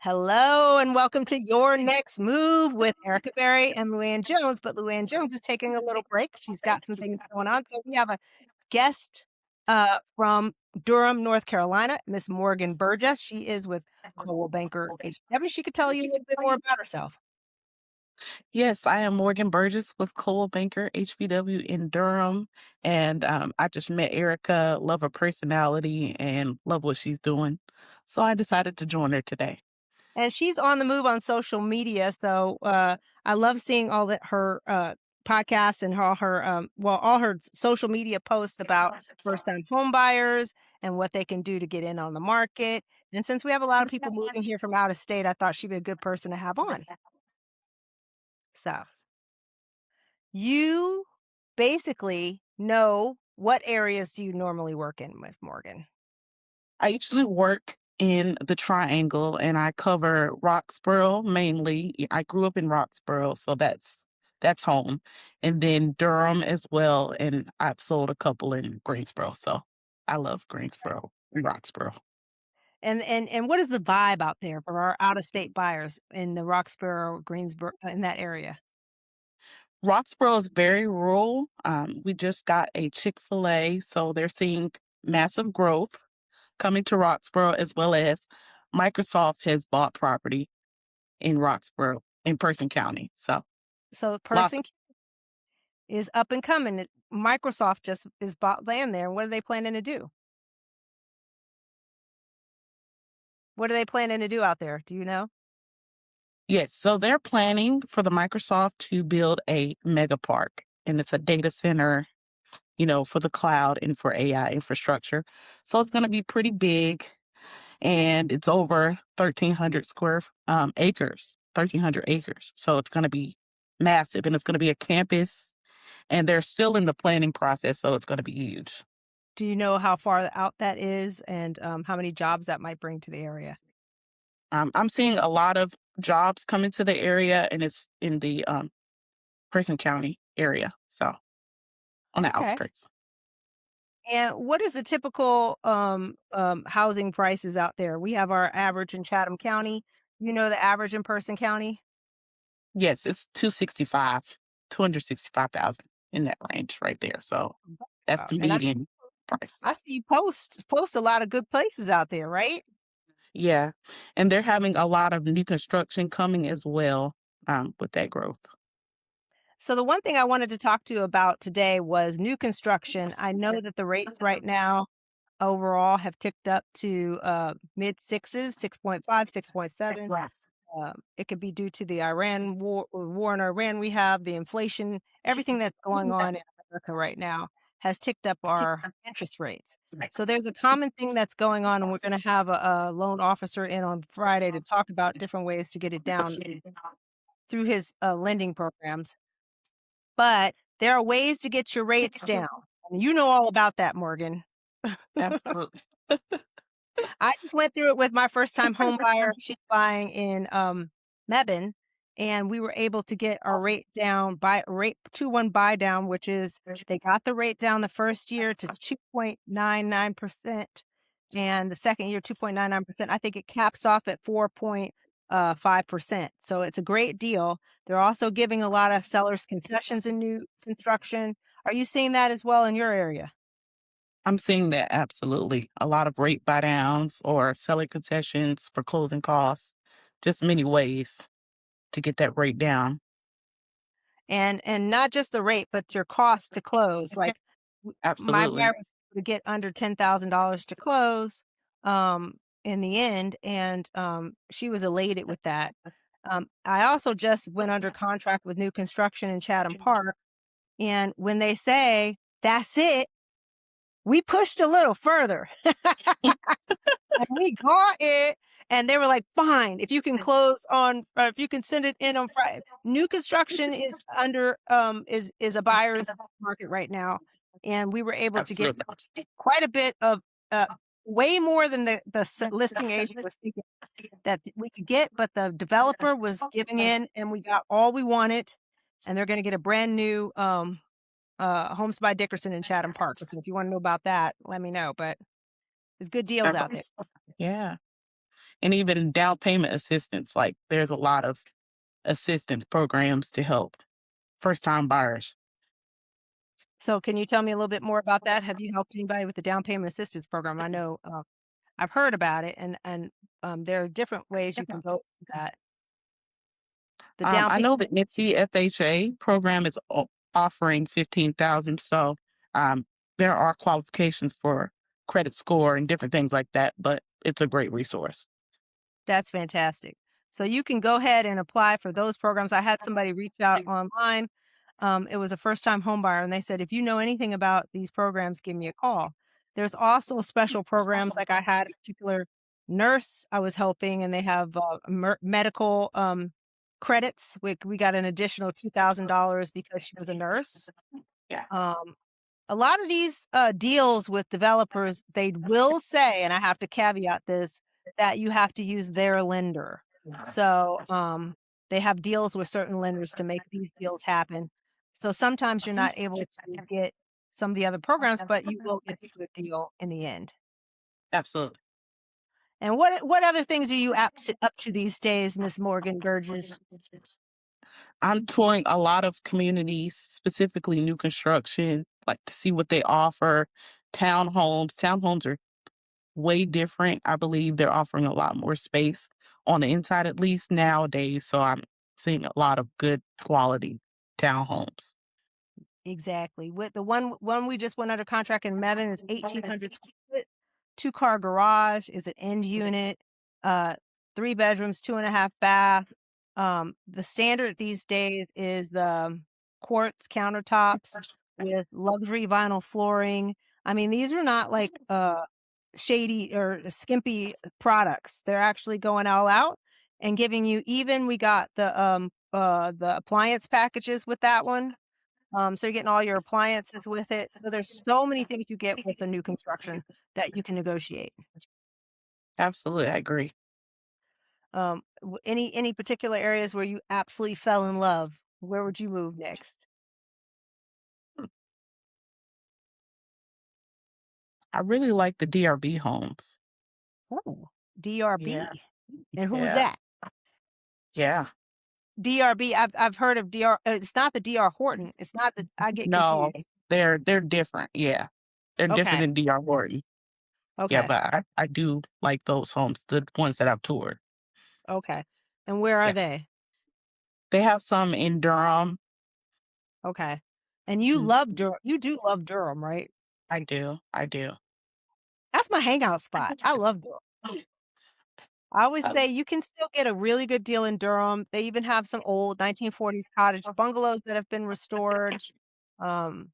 Hello and welcome to Your Next Move with Erica Berry and Luann Jones. But Luann Jones is taking a little break. She's got some things going on. So we have a guest from Durham, North Carolina, Miss Morgan Burgess. She is with Coldwell Banker HW. She could tell you a little bit more about herself. Yes, I am Morgan Burgess with Coldwell Banker HBW in Durham, and I just met Erica, love her personality, and love what she's doing. So I decided to join her today. And she's on the move on social media. So I love seeing all that her podcasts and all her social media posts about first time home buyers and what they can do to get in on the market. And since we have a lot of people moving here from out of state, I thought she'd be a good person to have on. So you basically know, what areas do you normally work in with Morgan? I usually work in the Triangle, and I cover Roxboro mainly. I grew up in Roxboro, so that's home, and then Durham as well. And I've sold a couple in Greensboro, so I love Greensboro and Roxboro. And what is the vibe out there for our out of state buyers in the Roxborough, Greensboro, in that area? Roxboro is very rural. We just got a Chick-fil-A, so they're seeing massive growth coming to Roxboro, as well as Microsoft has bought property in Roxboro in Person County. So So the lots person is up and coming. Microsoft just is bought land there. And what are they planning to do? What are they planning to do out there? Do you know? yes, so they're planning for the Microsoft to build a mega park, and it's a data center, for the cloud and for AI infrastructure. So it's going to be pretty big, and it's over 1,300 acres, 1,300 acres. So it's going to be massive, and it's going to be a campus, and they're still in the planning process, so it's going to be huge. Do you know how far out that is and how many jobs that might bring to the area? I'm seeing a lot of jobs coming to the area, and it's in the Person County area, so on the Okay. outskirts. And what is the typical housing prices out there? We have our average in Chatham County. You know the average in Person County? Yes, it's 265,000 in that range right there. So that's the And median price. I see you post a lot of good places out there, right? Yeah. And they're having a lot of new construction coming as well, with that growth. So the one thing I wanted to talk to you about today was new construction. I know that the rates right now overall have ticked up to mid sixes, 6.5, 6.7. It could be due to the Iran war in Iran we have, the inflation, everything that's going on in America right now has ticked up our interest rates. So there's a common thing that's going on, and we're going to have a loan officer in on Friday to talk about different ways to get it down through his lending programs. But there are ways to get your rates down, and you know all about that, Morgan. Absolutely. I just went through it with my first time home buyer. She's buying in Mebane, and we were able to get our rate down by rate 2-1 buy down, which is they got the rate down the first year to 2.99%, and the second year 2.99%. I think it caps off at 4.5%. So it's a great deal. They're also giving a lot of sellers concessions in new construction. Are you seeing that as well in your area? I'm seeing that absolutely. A lot of rate buy downs or selling concessions for closing costs, just many ways to get that rate down. And not just the rate, but your cost to close. Like my Absolutely. buyer was able to get under $10,000 to close in the end, and she was elated with that. I also just went under contract with new construction in Chatham Park, and when they say that's it, we pushed a little further. And we got it, and they were like, "Fine, if you can close on or if you can send it in on Friday." New construction is under, is a buyer's market right now, and we were able to get Absolutely. quite a bit of, way more than the listing agent was thinking that we could get, but the developer was giving in, and we got all we wanted, and they're gonna get a brand new, Homes by Dickerson in Chatham Park. So if you wanna know about that, let me know, but there's good deals That's out there. awesome. Yeah. and even down payment assistance. Like there's a lot of assistance programs to help first time buyers. So can you tell me a little bit more about that? Have you helped anybody with the down payment assistance program? I know, I've heard about it, and there are different ways you can vote for that. The down I payment. know the NC FHA program is offering 15,000. So um, there are qualifications for credit score and different things like that, but it's a great resource. That's fantastic. So you can go ahead and apply for those programs. I had somebody reach out online. It was a first-time homebuyer, and they said, "If you know anything about these programs, give me a call." There's also special programs, like I had a particular nurse I was helping, and they have medical credits. We got an additional $2,000 because she was a nurse. Yeah, Um, a lot of these deals with developers, they will say, and I have to caveat this, that you have to use their lender. So they have deals with certain lenders to make these deals happen. So sometimes you're not able to get some of the other programs, but you will get the good deal in the end. absolutely. And what other things are you up to these days, Miss Morgan Burgess? I'm touring a lot of communities, specifically new construction, like to see what they offer. Townhomes. Townhomes are way different. I believe they're offering a lot more space on the inside, at least nowadays. So I'm seeing a lot of good quality townhomes. Exactly. With the one we just went under contract in Mebane is 1,800 square foot, two-car garage, is an end unit, uh, 3 bedrooms, 2.5 bath. The standard these days is the quartz countertops with luxury vinyl flooring. I mean, these are not like, shady or skimpy products. They're actually going all out and giving you, even we got the appliance packages with that one. So you're getting all your appliances with it. So there's so many things you get with a new construction that you can negotiate. Absolutely, I agree. Any particular areas where you absolutely fell in love? Where would you move next? I really like the DRB homes. Oh, Yeah, DRB. And who's yeah, that? yeah. DRB. I've heard of DR. It's not the DR Horton. It's not the. I get No, confused. they're different. Yeah, they're different Okay. than DR Horton. Yeah, Okay. but I do like those homes, the ones that I've toured. Okay. And where are Yeah, they? they have some in Durham. Okay. And you Mm, love Durham. You do love Durham, right? I do, I do. That's my hangout spot. I love Durham. I always say you can still get a really good deal in Durham. They even have some old 1940s cottage bungalows that have been restored. Um,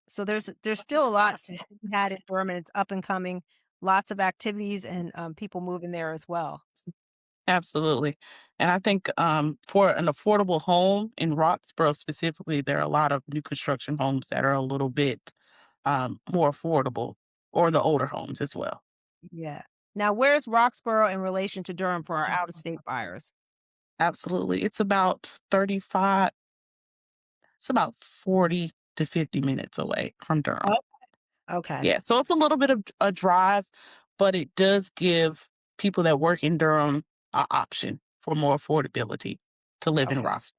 so there's still a lot to be had in Durham, and it's up and coming. Lots of activities and people moving there as well. Absolutely. And I think for an affordable home in Roxboro specifically, there are a lot of new construction homes that are a little bit more affordable, or the older homes as well. Yeah. Now, where's Roxborough in relation to Durham for our out of state buyers? Absolutely. It's about 40 to 50 minutes away from Durham. Oh, okay. Yeah. So it's a little bit of a drive, but it does give people that work in Durham an option for more affordability to live in Okay. Roxboro.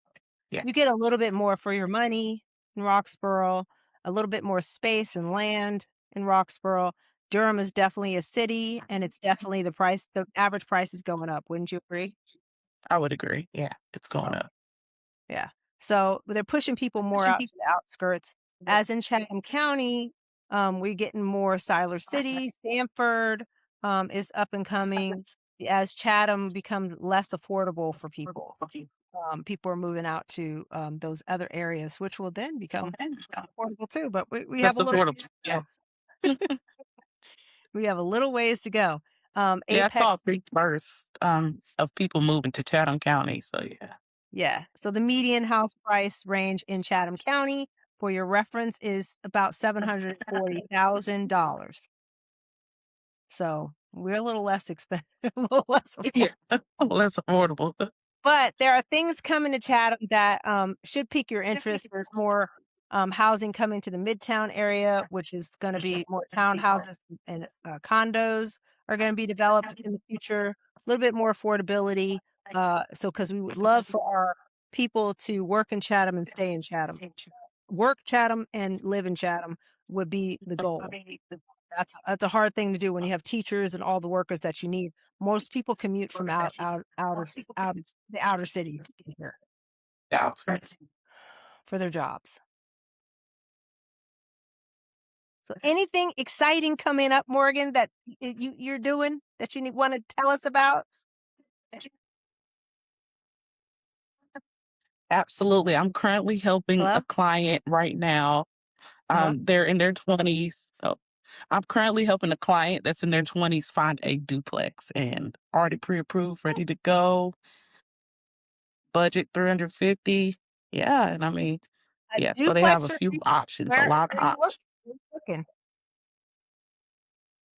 Yeah, You get a little bit more for your money in Roxborough, a little bit more space and land in Roxborough. Durham is definitely a city, and it's definitely the average price is going up. Wouldn't you agree? I would agree. Yeah, it's going Oh, up. yeah. So they're pushing people more out to the outskirts. As in Chatham County, we're getting more Siler City, Stanford is up and coming as Chatham becomes less affordable for people. People are moving out to those other areas, which will then become affordable too. But we have That's a little affordable. ways to go. We have a little ways to go. Yeah, I saw a Apex, big burst of people moving to Chatham County. So yeah, yeah. So the median house price range in Chatham County, for your reference, is about $740,000. So we're a little less expensive, a little less affordable. yeah, less affordable. But there are things coming to Chatham that, should pique your interest. There's more, housing coming to the Midtown area, which is gonna be more townhouses and, condos are gonna be developed in the future, a little bit more affordability, so because we would love for our people to work in Chatham and stay in Chatham. Work Chatham and live in Chatham would be the goal. That's a hard thing to do when you have teachers and all the workers that you need. Most people commute from out the outer city to get here outskirts. for their jobs. So anything exciting coming up, Morgan, that you're doing that you wanna tell us about? Absolutely. I'm currently helping a Hello? client right now. Uh-huh. They're in their 20s. So I'm currently helping a client that's in their 20s find a duplex and already pre-approved, ready to go. Budget 350. Yeah, and I mean, A yeah, so they have duplex a for few free. options, a Where lot of are you options looking?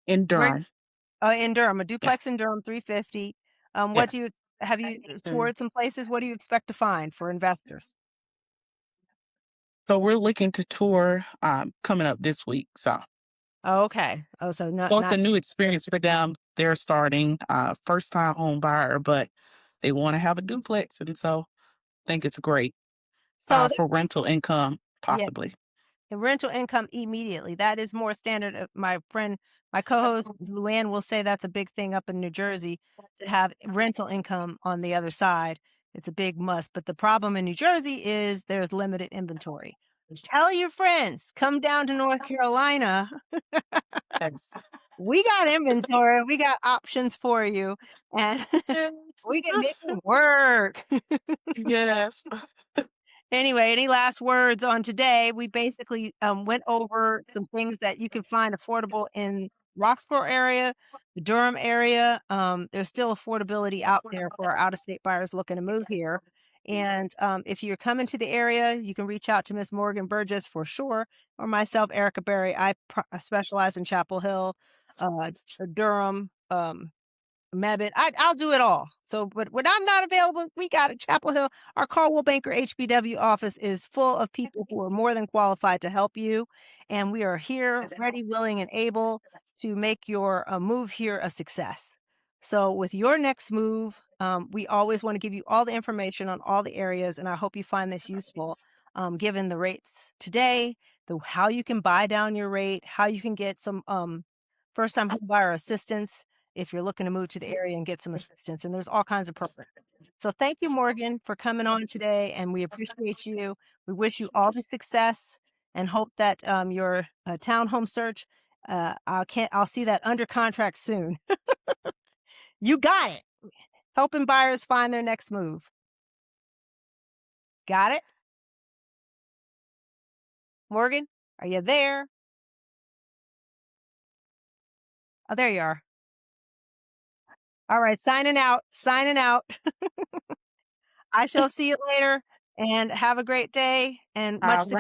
in Where Durham. in Durham, a Yeah, duplex in Durham, 350. yeah. What do you have you toured some places? What do you expect to find for investors? So we're looking to tour coming up this week. Oh, okay. Oh, so So it's a not new experience for them. They're starting first time home buyer, but they want to have a duplex. And so I think it's great so for rental income, yeah. possibly. And rental income immediately. That is more standard. My co-host Luann will say that's a big thing up in New Jersey to have rental income on the other side. It's a big must. But the problem in New Jersey is there's limited inventory. Tell your friends, come down to North Carolina. Thanks. We got inventory. We got options for you, and we can make it work. Yes. Anyway, any last words on today? We basically went over some things that you can find affordable in Roxboro area, the Durham area. There's still affordability out there for our out-of-state buyers looking to move here. And if you're coming to the area, you can reach out to Miss Morgan Burgess for sure, or myself, Erica Berry. I specialize in Chapel Hill, Durham, Mebane. I'll do it all. So, but when I'm not available, we got it. Chapel Hill. Our Caldwell Banker HBW office is full of people who are more than qualified to help you, and we are here, ready, willing, and able to make your move here a success. So, with your next move, we always want to give you all the information on all the areas, and I hope you find this useful. Given the rates today, the how you can buy down your rate, how you can get some first time home buyer assistance if you're looking to move to the area and get some assistance. And there's all kinds of programs. So thank you, Morgan, for coming on today, and we appreciate you. We wish you all the success and hope that your townhome search. I'll see that under contract soon. You got it. Helping buyers find their next move. Got it, Morgan? Are you there? Oh, there you are. All right, signing out. Signing out. I shall see you later, and have a great day and much All right. success.